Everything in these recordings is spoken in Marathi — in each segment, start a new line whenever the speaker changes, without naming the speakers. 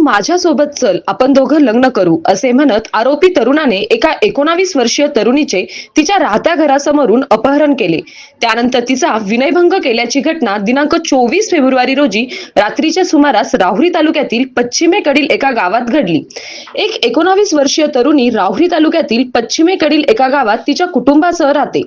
माझ्या सोबत चल, आपण दोघं लग्न करू, असे म्हणत आरोपी तरुणाने एका 19 वर्षीय तरुणीचे तिच्या राहत्या घरासमोरून अपहरण केले. त्यानंतर तिचा विनयभंग केल्याची घटना दिनांक 24 फेब्रुवारी रोजी रात्रीच्या सुमारास राहुरी तालुक्यातील पश्चिमेकडील एका गावात घडली. एक 19 वर्षीय तरुणी राहुरी तालुक्यातील पश्चिमेकडील एका गावात तिच्या कुटुंबासह राहते.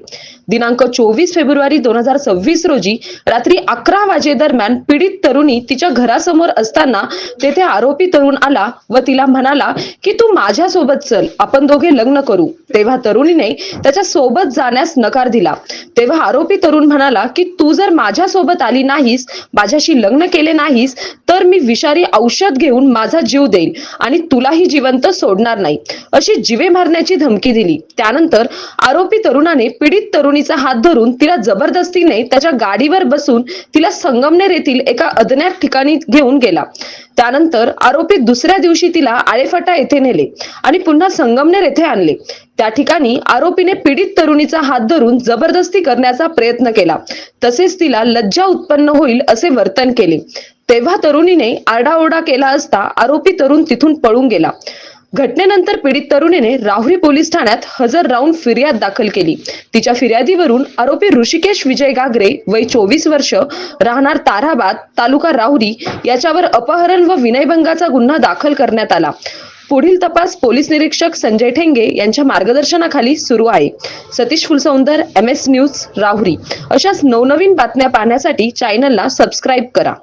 दिनांक 24 फेब्रुवारी 2026 रोजी रात्री 11 वाजे दरम्यान पीडित तरुणी तिच्या घरासमोर असताना तेथे आरोपी तरुण आला व तिला म्हणाला की तू माझ्या सोबत चल, आपण दोघे लग्न करू. तेव्हा तरुणीने त्याच्या सोबत जाण्यास नकार दिला. तेव्हा आरोपी तरुण म्हणाला की तू जर माझ्या सोबत आली नाहीस, माझ्याशी लग्न केले नाहीस, तर मी विषारी औषध घेऊन माझा जीव देईल आणि तुलाही जिवंत सोडणार नाही, अशी जीवे मारण्याची धमकी दिली. त्यानंतर आरोपी तरुणाने पीडित तरुणीचा हात धरून तिला जबरदस्तीने त्याच्या गाडीवर बसून तिला संगमनेर येथील एका अज्ञात ठिकाणी घेऊन गेला. त्यानंतर आरोपी दुसऱ्या दिवशी तिला आळेफाटा येथे नेले आणि पुन्हा संगमनेर येथे आणले. त्या ठिकाणी आरोपीने पीडित तरुणीचा हात धरून जबरदस्ती करण्याचा प्रयत्न केला. तसेच तिला लज्जा उत्पन्न होईल असे वर्तन केले. तेव्हा तरुणीने आरडाओरडा केला असता आरोपी तरुण तिथून पळून गेला. घटनेनंतर पीडित तरुणीने राहुरी पोलीस ठाण्यात हजर राहून फिर्याद दाखल केली. तिच्या फिर्यादीवरून आरोपी ऋषिकेश विजय गागरे, वय 24 वर्ष, राहणार ताराबाद, तालुका राहुरी, याच्यावर अपहरण व विनयभंगाचा गुन्हा दाखल करण्यात आला. पुढील तपास पोलीस निरीक्षक संजय ठेंगे यांच्या मार्गदर्शनाखाली सुरू आहे. Satish Phulsoundar, MS news, Rahuri. अशाच नवनवीन बातम्या पाहण्यासाठी चॅनलला सबस्क्राईब करा.